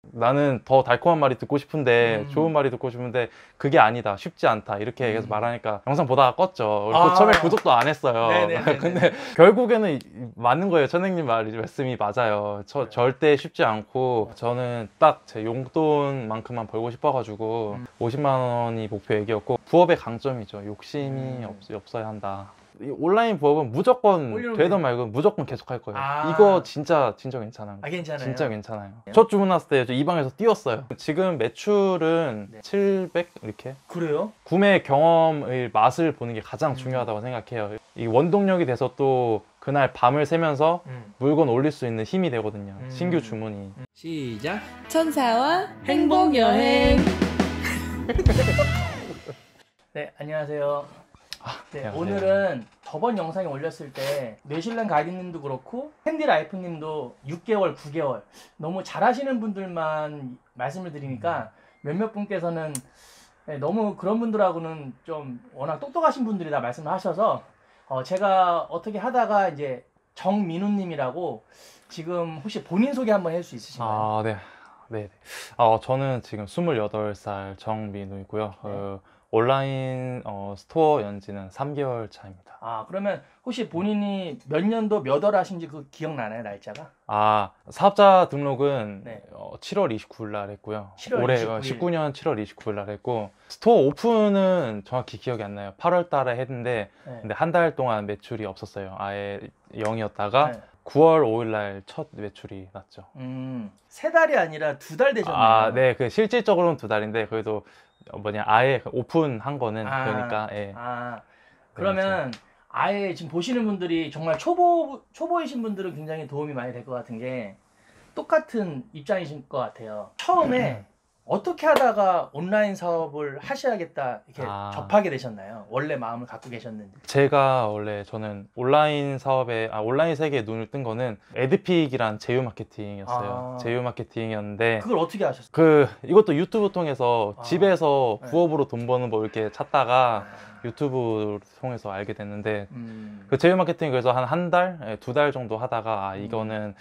나는 더 달콤한 말이 듣고 싶은데 좋은 말이 듣고 싶은데 그게 아니다, 쉽지 않다 이렇게 계속 말하니까 영상 보다가 껐죠. 그리고 처음에 구독도 안 했어요. 근데 결국에는 맞는 거예요. 천행님 말씀이 맞아요. 절대 쉽지 않고 저는 딱 제 용돈만큼만 벌고 싶어가지고 50만 원이 목표액이었고, 부업의 강점이죠. 욕심이 없어야 한다. 이 온라인 부업은 무조건 되든 말든 무조건 계속 할 거예요. 이거 진짜 괜찮아요. 괜찮아요? 진짜 괜찮아요. 첫 주문 왔을 때 이 방에서 뛰었어요. 지금 매출은 700 이렇게. 그래요? 구매 경험의 맛을 보는 게 가장 중요하다고 생각해요. 이 원동력이 돼서 또 그날 밤을 새면서 물건 올릴 수 있는 힘이 되거든요. 신규 주문이. 시작. 천사와 행복여행. 네, 안녕하세요. 네, 안녕하세요. 오늘은 저번 영상에 올렸을 때 뇌실렌 가이드님도 그렇고 캔디라이프님도 6개월, 9개월 너무 잘하시는 분들만 말씀을 드리니까 몇몇 분께서는 너무 그런 분들하고는 좀 워낙 똑똑하신 분들이다 말씀을 하셔서 제가 어떻게 하다가 이제 정민우님이라고, 지금 혹시 본인 소개 한번 할 수 있으신가요? 네. 저는 지금 28살 정민우이고요. 네. 온라인 스토어 연지는 3개월 차입니다. 그러면 혹시 본인이 몇 년도 몇 월 하신지 그 기억나나요, 날짜가? 사업자 등록은 네. 7월 29일 날 했고요. 7월 올해 29일. 19년 7월 29일 날 했고, 스토어 오픈은 정확히 기억이 안 나요. 8월 달에 했는데 네. 근데 한 달 동안 매출이 없었어요. 아예 0이었다가 네. 9월 5일 날 첫 매출이 났죠. 3달이 아니라 2달 되셨나요? 네. 그 실질적으로는 2달인데 그래도 아예 오픈한 거는 그러니까. 예. 그러면 아예 지금 보시는 분들이 정말 초보이신 분들은 굉장히 도움이 많이 될 것 같은 게, 똑같은 입장이신 것 같아요. 처음에 어떻게 하다가 온라인 사업을 하셔야겠다 이렇게 접하게 되셨나요? 원래 마음을 갖고 계셨는지. 저는 온라인 사업에 온라인 세계에 눈을 뜬 거는 에드픽이란 제휴 마케팅이었어요. 제휴 마케팅이었는데 그걸 어떻게 하셨어요? 이것도 유튜브 통해서 집에서 네. 부업으로 돈 버는 법 이렇게 찾다가 유튜브를 통해서 알게 됐는데, 그 제휴 마케팅 그래서 한 달, 2달 정도 하다가 이거는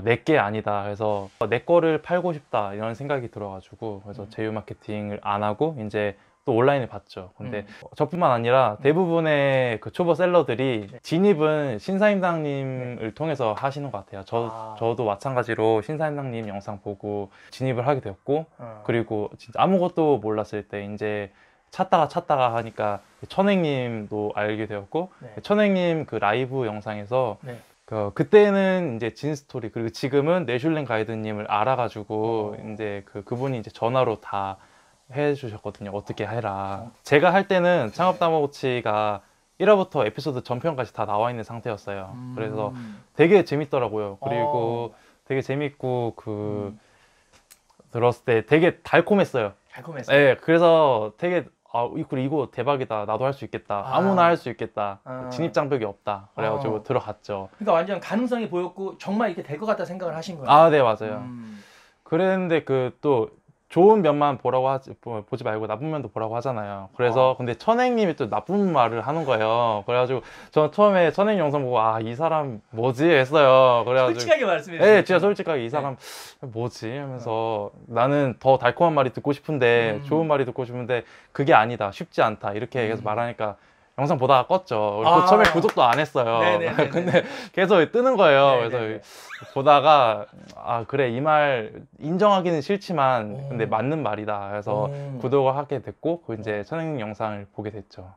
내 게 아니다. 그래서 내 거를 팔고 싶다 이런 생각이 들어가지고 그래서 제휴 마케팅을 안 하고 이제 또 온라인을 봤죠. 근데 저뿐만 아니라 대부분의 그 초보 셀러들이 진입은 신사임당님을 통해서 하시는 것 같아요. 저도 마찬가지로 신사임당님 영상 보고 진입을 하게 되었고, 그리고 진짜 아무것도 몰랐을 때 이제 찾다가 하니까 천행님도 알게 되었고, 천행님 그 라이브 영상에서 그때는 이제 진스토리, 그리고 지금은 뇌슐랭 가이드님을 알아가지고 이제 그분이 이제 전화로 다 해주셨거든요. 어떻게 해라. 제가 할 때는 창업 다마고치가 1화부터 에피소드 전편까지 다 나와 있는 상태였어요. 그래서 되게 재밌더라고요. 그리고 되게 재밌고 들었을 때 되게 달콤했어요. 네, 그래서 되게 이거 대박이다. 나도 할 수 있겠다. 아무나 할 수 있겠다. 진입 장벽이 없다. 그래가지고 들어갔죠. 그러니까 완전 가능성이 보였고 정말 이렇게 될 것 같다 생각을 하신 거예요. 네, 맞아요. 그랬는데 또 좋은 면만 보지 말고 나쁜 면도 보라고 하잖아요. 그래서 근데 천행님이 또 나쁜 말을 하는 거예요. 그래가지고 저 처음에 천행 영상 보고 이 사람 뭐지 했어요. 그래가지고 솔직하게 말씀해 주세요. 네, 진짜 솔직하게 이 사람 뭐지 하면서 나는 더 달콤한 말이 듣고 싶은데 좋은 말이 듣고 싶은데 그게 아니다, 쉽지 않다 이렇게 계속 말하니까 영상 보다가 껐죠. 그리고 처음에 구독도 안 했어요. 근데 계속 뜨는 거예요. 그래서 보다가 그래, 이 말 인정하기는 싫지만 근데 맞는 말이다. 그래서 구독을 하게 됐고 이제 천행 영상을 보게 됐죠.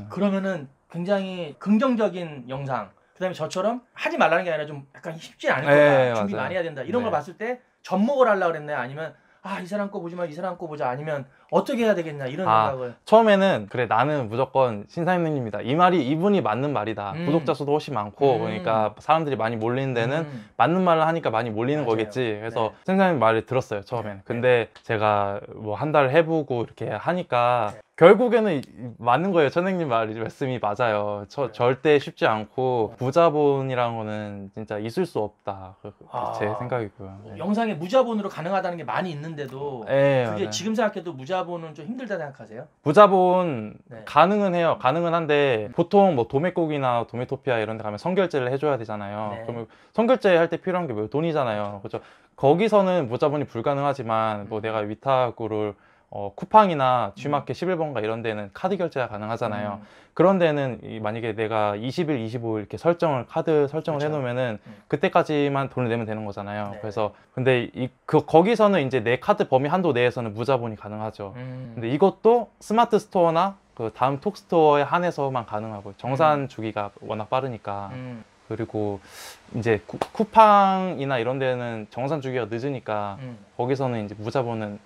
그러면은 굉장히 긍정적인 영상, 그다음에 저처럼 하지 말라는 게 아니라 좀 약간 쉽지 않을 거다, 준비 많이 해야 된다 이런 걸 봤을 때 접목을 하려고 그랬나요? 아니면 이 사람 거 보지 마, 이 사람 거 보자, 아니면 어떻게 해야 되겠냐 이런 생각을. 처음에는 그래, 나는 무조건 신사임당님이다, 이분이 맞는 말이다. 구독자 수도 훨씬 많고 그러니까 사람들이 많이 몰리는 데는 맞는 말을 하니까 많이 몰리는 거겠지. 그래서 신사임당 말을 들었어요 처음에는. 근데 제가 뭐 한 달 해보고 이렇게 하니까 결국에는 맞는 거예요. 선생님 말씀이 맞아요. 절대 쉽지 않고 무자본이라는 거는 진짜 있을 수 없다. 제 생각이고요. 네. 영상에 무자본으로 가능하다는 게 많이 있는데도 네, 그게 맞아요. 지금 생각해도 무자본은 좀 힘들다 생각하세요? 무자본 네. 가능은 해요. 가능은 한데 보통 뭐 도매국이나 도매토피아 이런 데 가면 선결제를 해줘야 되잖아요. 네. 그러면 선결제 할 때 필요한 게 뭐예요? 돈이잖아요. 그렇죠? 거기서는 무자본이 불가능하지만 뭐 내가 위탁으로 쿠팡이나 G마켓 11번가 이런 데는 카드 결제가 가능하잖아요. 그런 데는 만약에 내가 20일, 25일 이렇게 카드 설정을 그렇죠. 해놓으면은 그때까지만 돈을 내면 되는 거잖아요. 네. 그래서 근데 거기서는 이제 내 카드 범위 한도 내에서는 무자본이 가능하죠. 근데 이것도 스마트 스토어나 그 다음 톡 스토어에 한해서만 가능하고 정산 주기가 워낙 빠르니까. 그리고 이제 쿠팡이나 이런 데는 정산 주기가 늦으니까 거기서는 이제 무자본은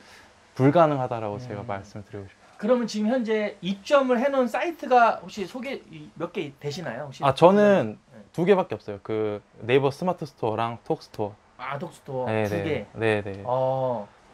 불가능하다라고 제가 말씀드리고 싶어요. 그러면 지금 현재 입점을 해놓은 사이트가 혹시 소개 몇 개 되시나요? 혹시? 저는 2개밖에 없어요. 그 네이버 스마트 스토어랑 톡 스토어. 톡스토어 네, 2개. 네네.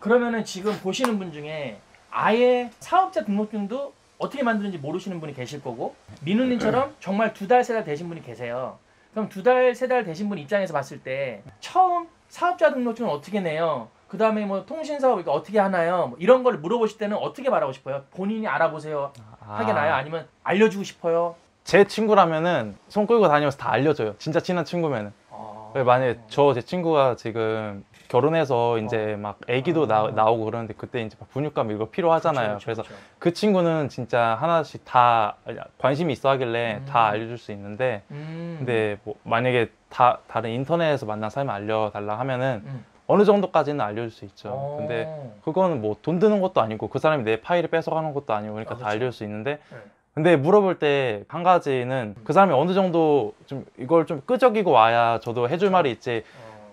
그러면은 지금 보시는 분 중에 아예 사업자 등록증도 어떻게 만드는지 모르시는 분이 계실 거고 민우님처럼 정말 2달, 3달 되신 분이 계세요. 그럼 2달, 3달 되신 분 입장에서 봤을 때 처음 사업자 등록증은 어떻게 내요? 그 다음에 뭐 통신사업 이거 어떻게 하나요? 뭐 이런 걸 물어보실 때는 어떻게 말하고 싶어요? 본인이 알아보세요 하게나요? 아니면 알려주고 싶어요? 제 친구라면은 손 끌고 다니면서 다 알려줘요. 진짜 친한 친구면은. 만약에 제 친구가 지금 결혼해서 이제 막 아기도 나오고 그러는데 그때 이제 막 분유값 이거 필요하잖아요. 그래서 그 친구는 진짜 하나씩 다 관심이 있어 하길래 다 알려줄 수 있는데 근데 뭐 만약에 다른 인터넷에서 만난 사람이 알려달라 하면은 어느 정도까지는 알려줄 수 있죠. 근데 그거는 뭐 돈 드는 것도 아니고 그 사람이 내 파일을 뺏어가는 것도 아니고 그러니까 다 알려줄 수 있는데 근데 물어볼 때 한 가지는 그 사람이 어느 정도 좀 이걸 좀 끄적이고 와야 저도 해줄 말이 있지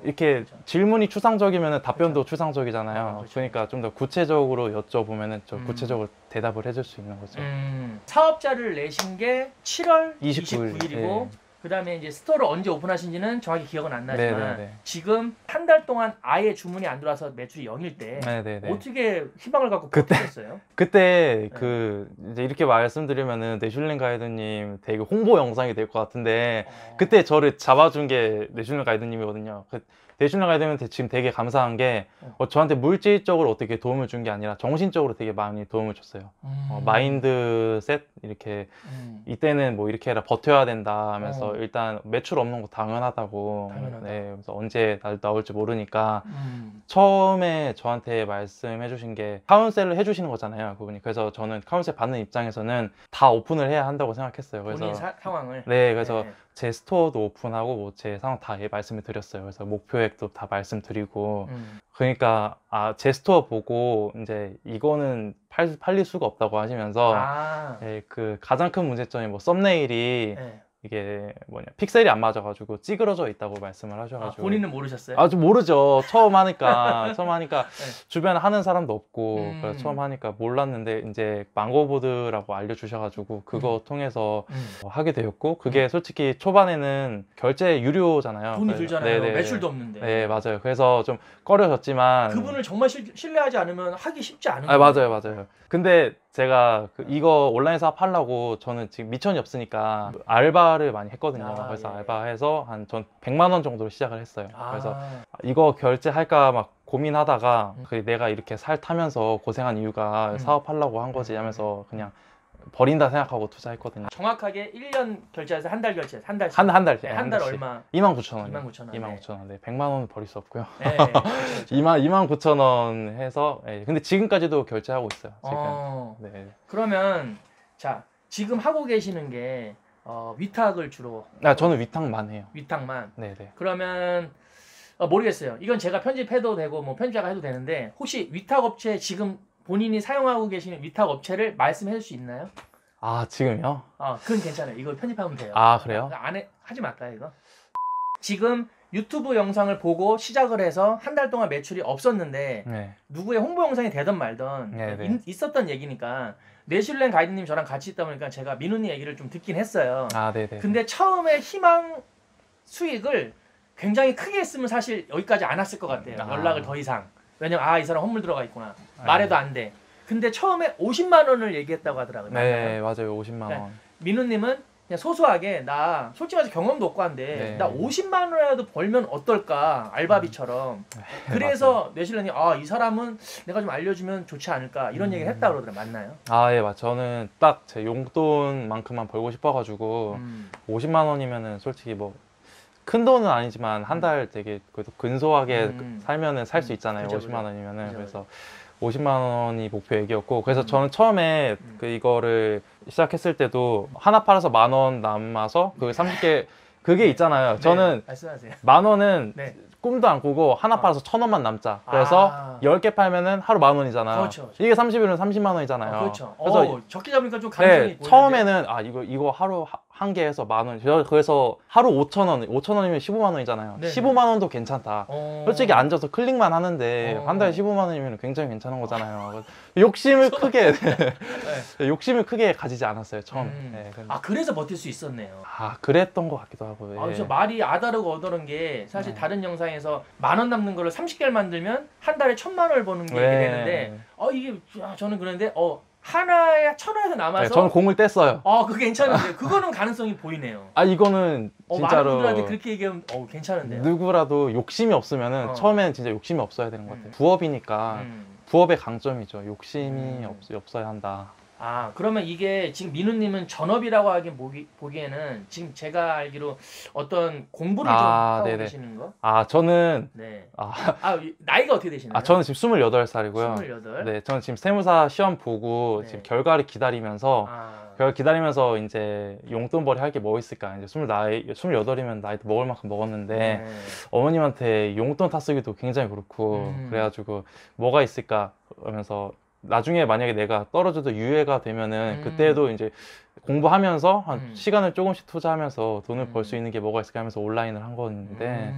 이렇게 질문이 추상적이면 답변도 추상적이잖아요. 그러니까 좀 더 구체적으로 여쭤보면은 좀 구체적으로 대답을 해줄 수 있는 거죠. 사업자를 내신 게 7월 29일, 29일이고 그 다음에 이제 스토어를 언제 오픈하신지는 정확히 기억은 안 나지만 네네네. 지금 한 달 동안 아예 주문이 안 들어와서 매출이 0일 때 네네네. 어떻게 희망을 갖고 버텼어요? 그때 이제 이렇게 말씀드리면은 뇌슐린 가이드님 되게 홍보 영상이 될 것 같은데 그때 저를 잡아준 게 뇌슐린 가이드님이거든요. 뇌슐린 가이드님한테 지금 되게 감사한 게 저한테 물질적으로 어떻게 도움을 준 게 아니라 정신적으로 되게 많이 도움을 줬어요. 마인드셋 이렇게 이때는 뭐 이렇게 해라 버텨야 된다 하면서 일단 매출 없는 거 당연하다고. 네, 그래서 언제 나올지 모르니까 처음에 저한테 말씀해 주신 게 카운셀을 해주시는 거잖아요, 그분이. 그래서 저는 카운셀 받는 입장에서는 다 오픈을 해야 한다고 생각했어요. 그래서 본인 상황을. 네, 그래서 제 스토어도 오픈하고 뭐 제 상황 다 말씀을 드렸어요. 그래서 목표액도 다 말씀드리고 그러니까 제 스토어 보고 이제 이거는 팔릴 수가 없다고 하시면서 그 가장 큰 문제점이 뭐 썸네일이 이게 픽셀이 안 맞아가지고 찌그러져 있다고 말씀을 하셔가지고. 본인은 모르셨어요? 좀 모르죠. 처음 하니까 주변에 하는 사람도 없고 그래서 처음 하니까 몰랐는데 이제 망고보드라고 알려주셔가지고 그거 통해서 하게 되었고 그게 솔직히 초반에는 결제 유료잖아요. 돈이 들잖아요. 매출도 없는데. 네, 맞아요. 그래서 좀 꺼려졌지만 그분을 정말 신뢰하지 않으면 하기 쉽지 않은 거예요. 맞아요. 근데 제가 이거 온라인 사업 하려고 저는 지금 미천이 없으니까 알바를 많이 했거든요. 그래서 알바해서 전 100만 원 정도로 시작을 했어요. 그래서 이거 결제할까 막 고민하다가 내가 이렇게 살 타면서 고생한 이유가 사업하려고 한 거지 하면서 그냥 버린다 생각하고 투자했거든요. 정확하게 1년 결제해서 한 달 결제, 한 달씩. 한 달. 한 달 얼마? 29,000원. 29,000원. 네, 100만 원은 버릴 수 없고요. 네, 그렇죠. 29,000원 해서 근데 지금까지도 결제하고 있어요. 지금. 네. 그러면 자, 지금 하고 계시는 게 위탁을 주로. 저는 위탁만 해요. 위탁만. 네. 그러면 모르겠어요. 이건 제가 편집해도 되고 뭐 편집자가 해도 되는데 혹시 위탁 업체 지금 본인이 사용하고 계시는 위탁 업체를 말씀해 줄 수 있나요? 지금요? 그건 괜찮아요. 이거 편집하면 돼요. 그래요? 하지 말까요, 이거? 지금 유튜브 영상을 보고 시작을 해서 한 달 동안 매출이 없었는데 누구의 홍보 영상이 되든 말든 있었던 얘기니까 뇌슐린 가이드님 저랑 같이 있다 보니까 제가 민훈이 얘기를 좀 듣긴 했어요. 네네. 근데 처음에 희망 수익을 굉장히 크게 했으면 사실 여기까지 안 왔을 것 같아요. 연락을 더 이상. 왜냐면 이 사람 헛물 들어가 있구나. 말해도 안 돼. 근데 처음에 50만 원을 얘기했다고 하더라고요. 네, 맞아요. 50만 원. 그러니까 민우님은 그냥 소소하게 나 솔직히 말해서 경험도 없고 한데 네. 나 50만 원이라도 벌면 어떨까 알바비처럼. 그래서 뇌실련이 이 사람은 내가 좀 알려주면 좋지 않을까 이런 얘기를 했다 그러더라고요. 맞나요? 아, 예, 맞. 저는 딱 제 용돈만큼만 벌고 싶어가지고 50만 원이면은 솔직히 뭐 큰 돈은 아니지만 한 달 되게 그래도 근소하게 살면은 살 수 있잖아요. 그죠, 50만 원이면은. 그죠. 그래서 50만 원이 목표 얘기였고, 그래서 저는 처음에 그 이거를 시작했을 때도 하나 팔아서 10,000원 남아서 그 30개 그게 있잖아요. 저는 네, 말씀하세요. 10,000원은 네. 꿈도 안 꾸고 하나 팔아서 1,000원만 남자. 그래서 10개 팔면은 하루 10,000원이잖아요. 그렇죠. 이게 30일은 30만 원이잖아요. 그렇죠. 그래서 적게 잡으니까 좀 가능성이 네, 보이는데. 처음에는 이거 하루 한 개에서 10,000원. 그래서 하루 5,000원, 5,000원이면 15만 원이잖아요. 네. 15만 원도 괜찮다. 솔직히 앉아서 클릭만 하는데 한 달에 15만 원이면 굉장히 괜찮은 거잖아요. 욕심을 크게 욕심을 크게 가지지 않았어요, 처음에. 네, 그래서 버틸 수 있었네요. 그랬던 것 같기도 하고. 예. 저 말이 아다르고 어다른 게 사실 다른 영상에서 10,000원 남는 거를 30개를 만들면 한 달에 1,000만 원을 버는 게 네. 되는데 이게 저는 그런데 하나에 1,000원에서 남아서 네, 저는 공을 뗐어요. 그거 괜찮은데 그거는 가능성이 보이네요. 이거는 많은 진짜로 분들한테 그렇게 얘기하면 괜찮은데요. 누구라도 욕심이 없으면은 처음에는 진짜 욕심이 없어야 되는 것 같아요. 부업이니까 부업의 강점이죠. 욕심이 없어야 한다. 그러면 이게 지금 민우님은 전업이라고 보기에는 지금 제가 알기로 어떤 공부를 좀 하고 네네. 계시는 거? 저는 네. 나이가 어떻게 되시나요? 저는 지금 28살이고요. 28? 네, 저는 지금 세무사 시험 보고 네. 지금 결과를 기다리면서 이제 용돈벌이 할 게 뭐 있을까? 이제 28이면 나이도 먹을 만큼 먹었는데 네. 어머님한테 용돈 타쓰기도 굉장히 그렇고 그래가지고 뭐가 있을까 하면서 나중에 만약에 내가 떨어져도 유예가 되면은 그때도 이제 공부하면서 시간을 조금씩 투자하면서 돈을 벌 수 있는 게 뭐가 있을까 하면서 온라인을 한 건데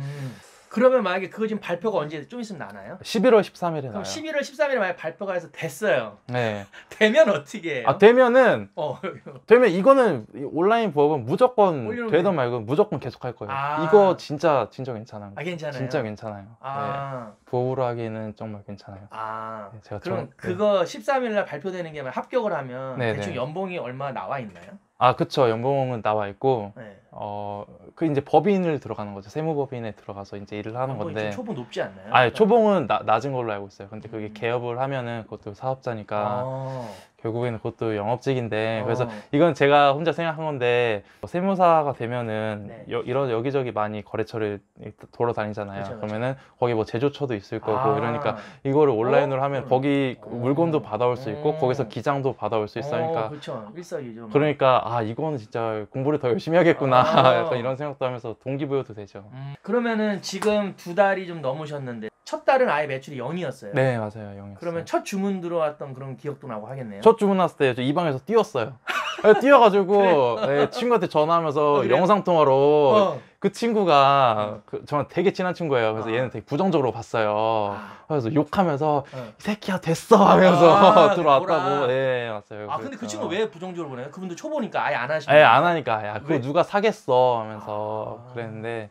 그러면 만약에 그거 지금 발표가 언제 좀 있으면 나나요? 11월 13일에 그럼 나요. 11월 13일에 만약 발표가 해서 됐어요. 네. 되면 어떻게 해요? 되면 이거는 온라인 부업은 무조건 올려놓으면 되든 말든 무조건 계속 할 거예요. 아. 이거 진짜 괜찮아요. 괜찮아요. 진짜 괜찮아요. 네. 부업으로 하기는 정말 괜찮아요. 네, 제가 그럼 그거 13일 날 발표되는 게 합격을 하면 네, 대충 네. 연봉이 얼마 나와 있나요? 그쵸. 연봉은 나와 있고 네. 그 이제 법인을 들어가는 거죠. 세무법인에 들어가서 이제 일을 하는 연봉이 건데. 좀 초봉 높지 않나요? 초봉은 낮은 걸로 알고 있어요. 근데 그게 개업을 하면은 그것도 사업자니까 결국에는 그것도 영업직인데 그래서 이건 제가 혼자 생각한 건데 세무사가 되면은 네. 이런 여기저기 많이 거래처를 돌아다니잖아요. 그쵸. 그러면은 거기 뭐 제조처도 있을 거고 이러니까 이거를 온라인으로 하면 거기 물건도 받아올 수 있고 거기서 기장도 받아올 수 있으니까 그렇죠. 일석이조. 그러니까 이거는 진짜 공부를 더 열심히 해야겠구나 약간 이런 생각도 하면서 동기부여도 되죠. 그러면은 지금 2달이 좀 넘으셨는데 첫 달은 아예 매출이 0이었어요. 네, 맞아요. 영이었어요. 그러면 첫 주문 들어왔던 그런 기억도 나고 하겠네요. 첫 주문 왔을 때 저 이 방에서 뛰었어요. 뛰어가지고 네, 친구한테 전화하면서 그래요? 영상통화로 그 친구가 저한테 되게 친한 친구예요. 그래서 얘는 되게 부정적으로 봤어요. 그래서 욕하면서 이 새끼야 됐어 하면서 들어왔다고. 네, 왔어요. 근데 그 친구 왜 부정적으로 보나요? 그분도 초보니까 아예 안 하시는 네, 안 하니까 야 그거 왜? 누가 사겠어 하면서 그랬는데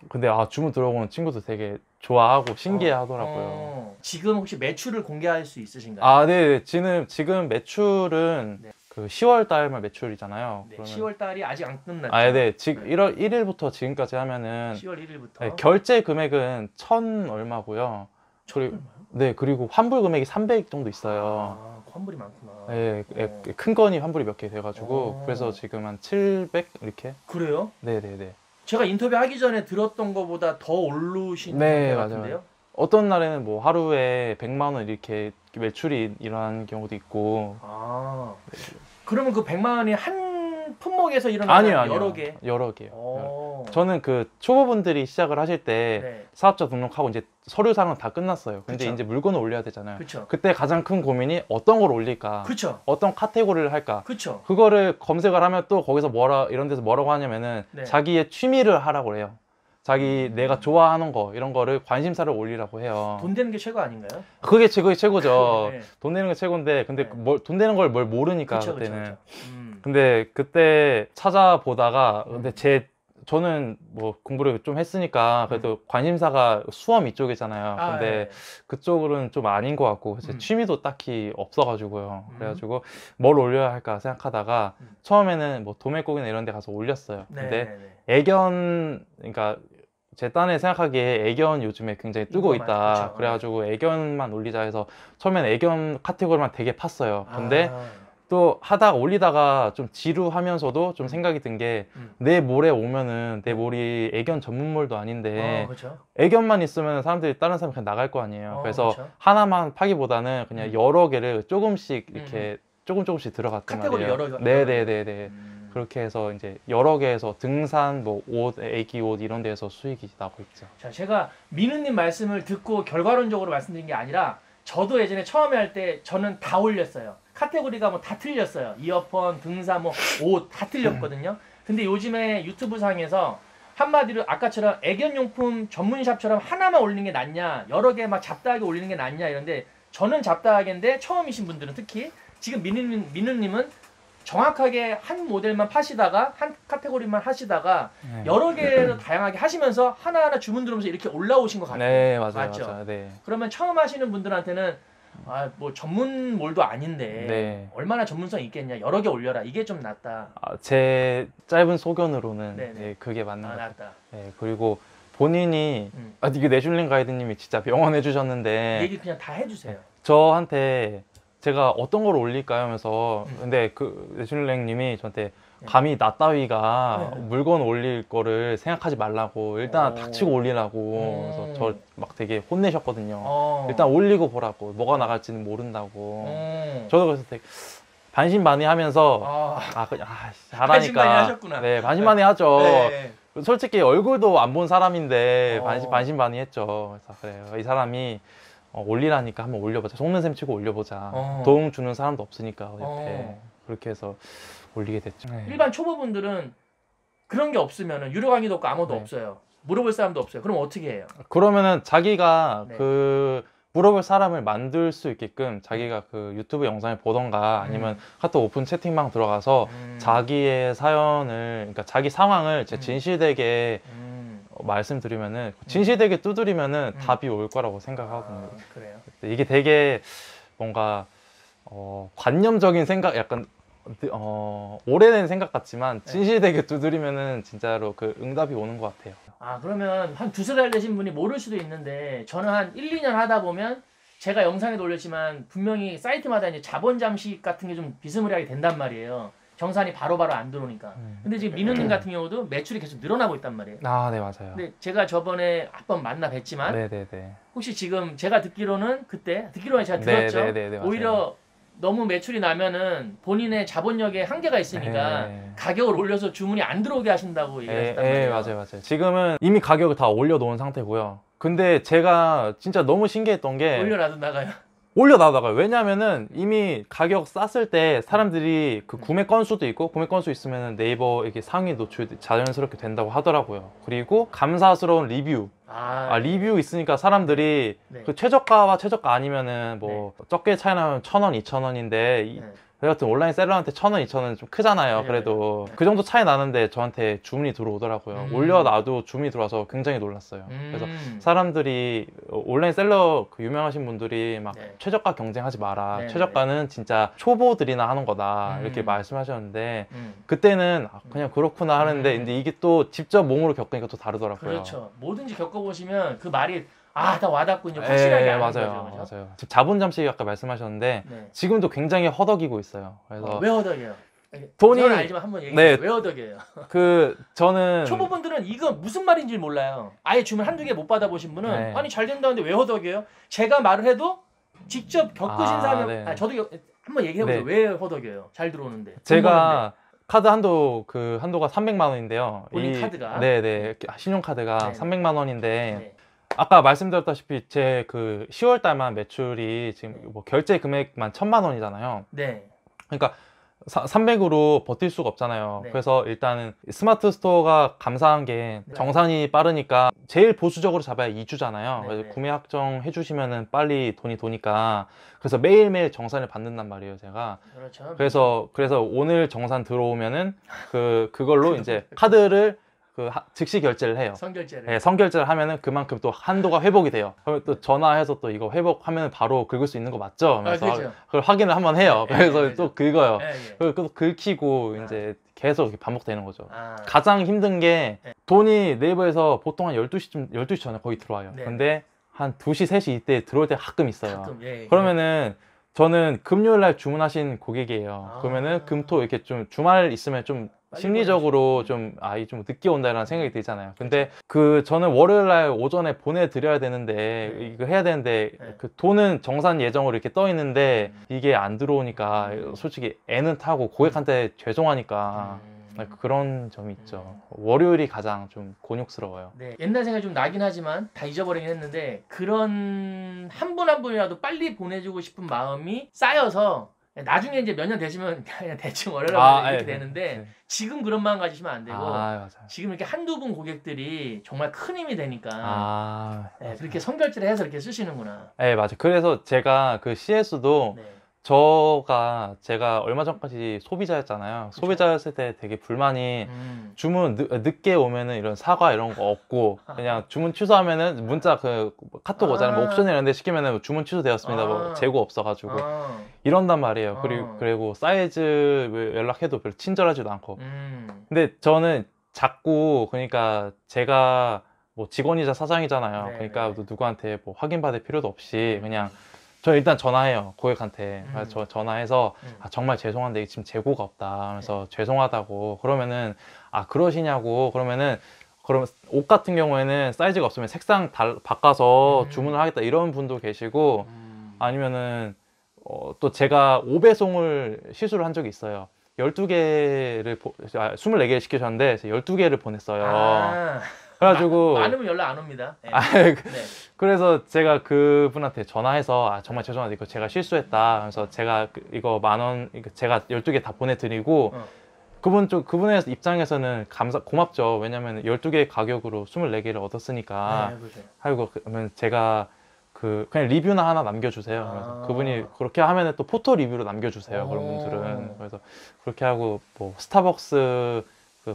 근데 주문 들어오는 친구도 되게 좋아하고 신기해 하더라고요. 지금 혹시 매출을 공개할 수 있으신가요? 네. 지금 매출은 네. 그 10월 달말 매출이잖아요. 네, 그러면 10월 달이 아직 안 끝났죠. 네. 지금 1월 1일부터 지금까지 하면은 10월 1일부터. 네, 결제 금액은 1,000 얼마고요. 그리고 환불 금액이 300 정도 있어요. 환불이 많구나. 네, 큰 건이 환불이 몇 개 돼가지고 그래서 지금 한 700 이렇게. 그래요? 네네네. 제가 인터뷰하기 전에 들었던 것보다 더 오르신 네, 것 맞아요. 같은데요? 어떤 날에는 뭐 하루에 100만 원 이렇게 매출이 일어나는 경우도 있고. 그러면 그 100만 원이 한 품목에서 일어나는 아니요. 여러 개? 여러 개요. 저는 그 초보분들이 시작을 하실 때 네. 사업자 등록하고 이제 서류상은 다 끝났어요. 근데 그쵸. 이제 물건을 올려야 되잖아요. 그쵸. 그때 가장 큰 고민이 어떤 걸 올릴까? 그쵸. 어떤 카테고리를 할까? 그쵸. 그거를 검색을 하면 또 거기서 이런 데서 뭐라고 하냐면은 네. 자기의 취미를 하라고 해요. 내가 좋아하는 거 이런 거를 관심사를 올리라고 해요. 돈 되는 게 최고 아닌가요? 그게 최고죠. 네. 돈 내는 게 최고인데 근데 네. 돈 되는 걸 뭘 모르니까 그쵸. 그때는. 그쵸. 근데 그때 찾아보다가 근데 제 저는 뭐 공부를 좀 했으니까 그래도 관심사가 수험 이쪽이잖아요. 아, 근데 네. 그쪽은 좀 아닌 것 같고 제 음. 취미도 딱히 없어가지고요. 그래가지고 뭘 올려야 할까 생각하다가 처음에는 뭐 도매국이나 이런 데 가서 올렸어요. 네, 근데 네, 네. 애견, 그러니까 제 딴에 생각하기에 애견 요즘에 굉장히 뜨고 이거 있다. 그쵸. 그래가지고 애견만 올리자 해서 처음에는 애견 카테고리만 되게 팠어요. 근데 아, 또 하다가 올리다가 좀 지루하면서도 좀 음. 생각이 든 게 음. 내 몰에 오면은 내 몰이 애견 전문몰도 아닌데 그렇죠. 애견만 있으면 사람들이 다른 사람 그냥 나갈 거 아니에요. 그래서 그쵸. 하나만 파기보다는 그냥 여러 개를 조금씩 이렇게 조금씩 들어갔단 카테고리 말이에요. 여러 네네네네. 그렇게 해서 이제 여러 개에서 등산, 뭐 옷, 애기 옷 이런 데에서 수익이 나고 있죠. 자, 제가 민우님 말씀을 듣고 결과론적으로 말씀드린 게 아니라 저도 예전에 처음에 할 때 저는 다 올렸어요. 카테고리가 뭐 다 틀렸어요. 이어폰, 등산, 뭐 옷 다 틀렸거든요. 근데 요즘에 유튜브 상에서 한마디로 아까처럼 애견용품 전문샵처럼 하나만 올리는 게 낫냐, 여러 개 막 잡다하게 올리는 게 낫냐 이런데 저는 잡다하게인데 처음이신 분들은 특히 지금 민우님은 정확하게 한 모델만 파시다가 한 카테고리만 하시다가 네. 여러 개를 다양하게 하시면서 하나하나 주문 들어오면서 이렇게 올라오신 것 같아요. 네, 맞아요, 맞죠? 맞아요. 네. 그러면 처음 하시는 분들한테는 뭐 전문몰도 아닌데 네. 얼마나 전문성이 있겠냐, 여러 개 올려라, 이게 좀 낫다. 제 짧은 소견으로는 네네. 네, 그게 맞는 것 같아요. 낫다. 네, 그리고 본인이 이게 내슐랭 가이드님이 진짜 명언해 주셨는데 얘기 그냥 다 해주세요. 저한테 제가 어떤 걸 올릴까요 하면서 근데 그 내슐랭님이 저한테 감히 나 따위가 물건 올릴 거를 생각하지 말라고 일단 닥치고 올리라고 그래서 저 막 되게 혼내셨거든요. 일단 올리고 보라고, 뭐가 나갈지는 모른다고. 저도 그래서 되게 반신반의하면서 그냥 잘하니까 반신반의하셨구나. 네, 반신반의 하죠. 네. 솔직히 얼굴도 안 본 사람인데 반신반의했죠. 그래서 그래요, 이 사람이 올리라니까 한번 올려보자, 속는 셈 치고 올려보자, 도움 주는 사람도 없으니까 옆에. 그렇게 해서 올리게 됐죠. 네. 일반 초보분들은 그런 게 없으면 유료 강의도 없고 아무도 네. 없어요. 물어볼 사람도 없어요. 그럼 어떻게 해요? 그러면은 자기가 네. 그 물어볼 사람을 만들 수 있게끔 자기가 그 유튜브 영상을 보던가 아니면 카톡 오픈 채팅방 들어가서 자기의 사연을, 그러니까 자기 상황을 제 진실되게 말씀드리면은, 진실되게 두드리면은 답이 올 거라고 생각하거든요. 그래요. 이게 되게 뭔가 관념적인 생각, 약간 오래된 생각 같지만 진실되게 두드리면은 진짜로 그 응답이 오는 것 같아요. 그러면 한 두세 달 되신 분이 모를 수도 있는데 저는 한 1, 2년 하다 보면 제가 영상에도 올렸지만 분명히 사이트마다 이제 자본 잠식 같은 게 좀 비스무리하게 된단 말이에요. 정산이 바로바로 안 들어오니까. 근데 지금 민우님 같은 경우도 매출이 계속 늘어나고 있단 말이에요. 네, 맞아요. 근데 제가 저번에 한번 만나 뵀지만 네네네. 혹시 지금 제가 듣기로는 듣기로는 제가 들었죠. 네네네, 맞아요. 오히려 너무 매출이 나면은 본인의 자본력에 한계가 있으니까 가격을 올려서 주문이 안 들어오게 하신다고 얘기하셨단 말이에요. 맞아요. 지금은 이미 가격을 다 올려놓은 상태고요. 근데 제가 진짜 너무 신기했던 게 올려놔둔다가요. 올려놔다가요. 왜냐면은 이미 가격 쌌을 때 사람들이 그 구매 건수도 있고, 구매 건수 있으면 네이버 이게 상위 노출 자연스럽게 된다고 하더라고요. 그리고 감사스러운 리뷰. 리뷰 있으니까 사람들이 그 최저가와 최저가 아니면은 뭐 적게 차이 나면 1,000원, 2,000원인데 여하튼 온라인 셀러한테 1,000원, 2,000원 좀 크잖아요. 그래도 그 정도 차이 나는데 저한테 주문이 들어오더라고요. 올려놔도 주문이 들어와서 굉장히 놀랐어요. 그래서 사람들이 온라인 셀러 그 유명하신 분들이 막 최저가 경쟁하지 마라, 최저가는 진짜 초보들이나 하는 거다, 이렇게 말씀하셨는데 그때는 그냥 그렇구나 하는데 근데 이게 또 직접 몸으로 겪으니까 또 다르더라고요. 그렇죠. 뭐든지 겪어보시면 그 말이 다 와닿군요. 확실하게 아는 거죠. 맞아요. 지금 자본 잠식 아까 말씀하셨는데 지금도 굉장히 허덕이고 있어요. 그래서 왜 허덕이에요? 돈이 저는 알지만 한번 얘기해요. 왜 허덕이에요? 저는 초보분들은 이거 무슨 말인지 몰라요. 아예 주문 한두 개 못 받아보신 분은 아니 잘 된다는데 왜 허덕이에요? 제가 말을 해도 직접 겪으신 사람은 저도 한번 얘기해보세요. 왜 허덕이에요? 잘 들어오는데. 제가 카드 한도가 300만 원인데요. 본인 카드가? 네네. 신용카드가 300만 원인데 아까 말씀드렸다시피 제 그 10월 달만 매출이 지금 뭐 결제 금액만 1,000만 원이잖아요. 그러니까 300으로 버틸 수가 없잖아요. 그래서 일단은 스마트 스토어가 감사한 게 정산이 빠르니까 제일 보수적으로 잡아야 2주잖아요. 그래서 구매 확정해 주시면은 빨리 돈이 도니까 그래서 매일매일 정산을 받는단 말이에요, 제가. 그렇죠. 그래서 오늘 정산 들어오면은 그걸로 이제 카드를 즉시 결제를 해요. 선결제를. 네, 선결제를 하면은 그만큼 또 한도가 회복이 돼요. 그러면 또 전화해서 또 이거 회복하면 바로 긁을 수 있는 거 맞죠? 하면서 그죠. 그걸 확인을 한번 해요. 그래서 또 긁어요. 예. 또 긁히고 이제 계속 이렇게 반복되는 거죠. 아. 가장 힘든 게 돈이 네이버에서 보통 한 12시 전에 거의 들어와요. 네. 근데 한 2시, 3시 이때 들어올 때 가끔 있어요. 가끔, 예. 그러면은 저는 금요일 날 주문하신 고객이에요. 아. 그러면은 금토 이렇게 좀 주말 있으면 좀 빨리 심리적으로 좀 좀 늦게 온다라는 생각이 들잖아요. 근데 저는 월요일 날 오전에 보내드려야 되는데 네. 이거 해야 되는데 네. 그 돈은 정산 예정으로 이렇게 떠 있는데 이게 안 들어오니까 솔직히 애는 타고 고객한테 죄송하니까 그런 점이 있죠. 월요일이 가장 좀 곤욕스러워요. 네, 옛날 생각이 좀 나긴 하지만 다 잊어버리긴 했는데 그런 한 분 한 분이라도 빨리 보내주고 싶은 마음이 쌓여서 나중에 이제 몇 년 되시면 그냥 대충 월요일 이렇게 되는데 지금 그런 마음 가지시면 안 되고 맞아요. 지금 이렇게 한두 분 고객들이 정말 큰 힘이 되니까 네, 그렇게 선결제를 해서 이렇게 쓰시는구나. 네, 맞아요. 그래서 제가 그 CS도 네. 제가 얼마 전까지 소비자였잖아요. 소비자였을 때 되게 불만이 주문 늦게 오면은 이런 사과 이런 거 없고 그냥 주문 취소하면은 문자 카톡 오잖아요. 뭐 옵션 이런 데 시키면은 주문 취소되었습니다. 뭐 재고 없어가지고 이런단 말이에요. 그리고 사이즈 연락해도 별로 친절하지도 않고. 근데 저는 자꾸 그러니까 제가 뭐 직원이자 사장이잖아요. 네, 그러니까 누구한테 뭐 확인받을 필요도 없이 그냥 저 일단 전화해요 고객한테. 저 전화해서 정말 죄송한데 지금 재고가 없다 하면서 죄송하다고 그러면은 그러시냐고 그러면은 그럼 옷 같은 경우에는 사이즈가 없으면 색상 바꿔서 주문을 하겠다 이런 분도 계시고 아니면은 또 제가 5배송을 실수를 한 적이 있어요. 12개를 24개를 시키셨는데 12개를 보냈어요. 그래가지고 많으면 연락 안 옵니다. 네. 그래서 제가 그분한테 전화해서 정말 죄송한데 이거 제가 실수했다. 그래서 제가 이거 10,000원 제가 12개 다 보내드리고 그분의 입장에서는 고맙죠. 왜냐면 12개 가격으로 24개를 얻었으니까. 하고 그러면 제가 그냥 리뷰나 하나 남겨주세요. 그래서 그분이 그렇게 하면은 또 포토 리뷰로 남겨주세요. 그런 분들은. 그래서 그렇게 하고 뭐 스타벅스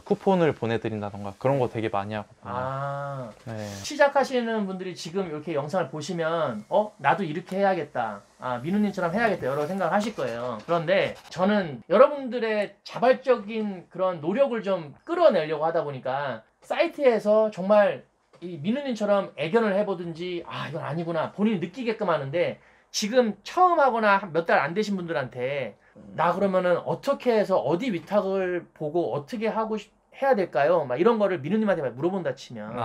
쿠폰을 보내드린다던가 그런 거 되게 많이 하거든요. 네. 시작하시는 분들이 지금 이렇게 영상을 보시면 나도 이렇게 해야겠다. 민우님처럼 해야겠다 여러 생각을 하실 거예요. 그런데 저는 여러분들의 자발적인 그런 노력을 좀 끌어내려고 하다 보니까 사이트에서 정말 이 민우님처럼 애견을 해보든지 이건 아니구나 본인이 느끼게끔 하는데 지금 처음 하거나 몇 달 안 되신 분들한테 나 그러면은 어떻게 해서 어디 위탁을 보고 어떻게 해야 될까요? 막 이런 거를 민우님한테 물어본다 치면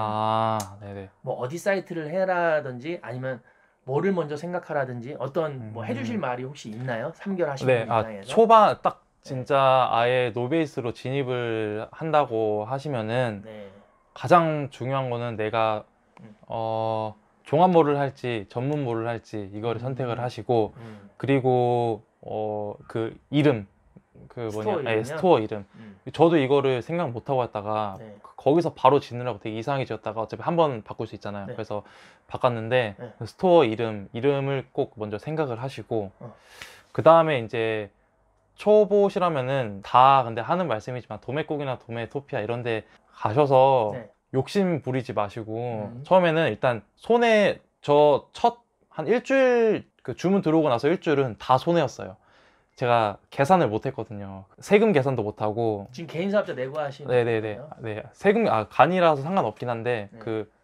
네네. 뭐 어디 사이트를 해라든지 아니면 뭐를 먼저 생각하라든지 어떤 뭐 해주실 말이 혹시 있나요? 3개월 하시는 분 입장에서 초반 딱 진짜 아예 노베이스로 진입을 한다고 하시면은 가장 중요한 거는 내가 종합모를 할지 전문모를 할지 이거를 선택을 하시고 그리고 그 이름 스토어 이름 저도 이거를 생각 못하고 했다가 거기서 바로 짓느라고 되게 이상해졌다가 어차피 한 번 바꿀 수 있잖아요. 그래서 바꿨는데 스토어 이름을 꼭 먼저 생각을 하시고 그 다음에 이제 초보시라면은 다 근데 하는 말씀이지만 도매국이나 도매토피아 이런 데 가셔서 욕심 부리지 마시고 처음에는 일단 한 일주일 주문 들어오고 나서 일주일은 다 손해였어요. 제가 계산을 못 했거든요. 세금 계산도 못 하고. 지금 개인 사업자 내고 하시는 네네네. 네. 세금 간이라서 상관없긴 한데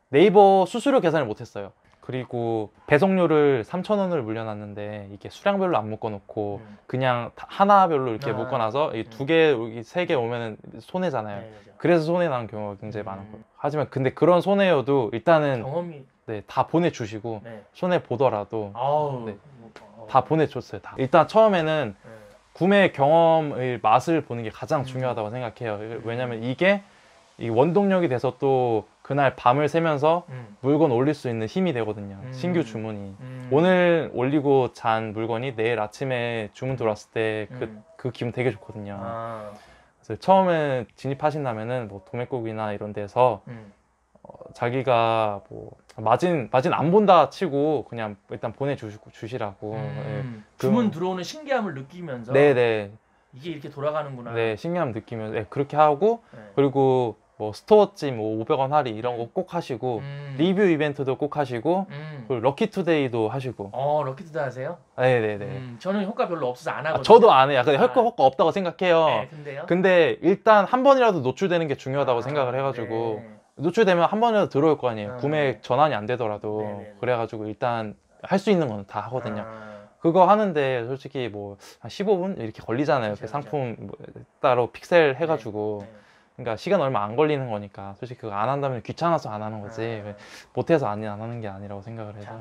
네이버 수수료 계산을 못 했어요. 그리고 배송료를 3,000원을 물려놨는데 이게 수량별로 안 묶어놓고 그냥 하나별로 이렇게 묶어놔서 두 개, 세 개 오면은 손해잖아요. 그래서 손해 나는 경우가 굉장히 많았거든요. 하지만 근데 그런 손해여도 일단은 경험이 다 보내주시고 손해 보더라도 다 보내줬어요. 다. 일단 처음에는 구매 경험의 맛을 보는 게 가장 중요하다고 생각해요. 왜냐면 이게 이 원동력이 돼서 또 그날 밤을 새면서 물건 올릴 수 있는 힘이 되거든요. 신규 주문이. 오늘 올리고 잔 물건이 내일 아침에 주문 들어왔을 때 그 기분 되게 좋거든요. 그래서 처음에 진입하신다면은 뭐 도매국이나 이런 데서 자기가 뭐 마진 안 본다 치고 그냥 일단 보내주시라고 주문 들어오는 신기함을 느끼면서 네네 이게 이렇게 돌아가는구나. 네, 신기함 느끼면서 그렇게 하고 그리고 뭐 스토어찜 뭐 500원 할인 이런 거 꼭 하시고 리뷰 이벤트도 꼭 하시고 그리고 럭키투데이도 하시고. 럭키투데이 하세요? 네네네. 저는 효과 별로 없어서 안 하거든요. 저도 안 해요. 근데 효과 없다고 생각해요. 네, 근데요? 근데 일단 한 번이라도 노출되는 게 중요하다고 생각을 해가지고 네. 노출되면 한 번이라도 들어올 거 아니에요. 구매 네. 전환이 안 되더라도. 네네네. 그래가지고 일단 할 수 있는 건 다 하거든요. 아, 그거 하는데 솔직히 뭐 한 15분 이렇게 걸리잖아요. 그쵸, 그 상품 뭐 따로 픽셀 해가지고. 네. 그러니까 시간 얼마 안 걸리는 거니까 솔직히 그거 안 한다면 귀찮아서 안 하는 거지. 못해서 안 하는 게 아니라고 생각을 해서.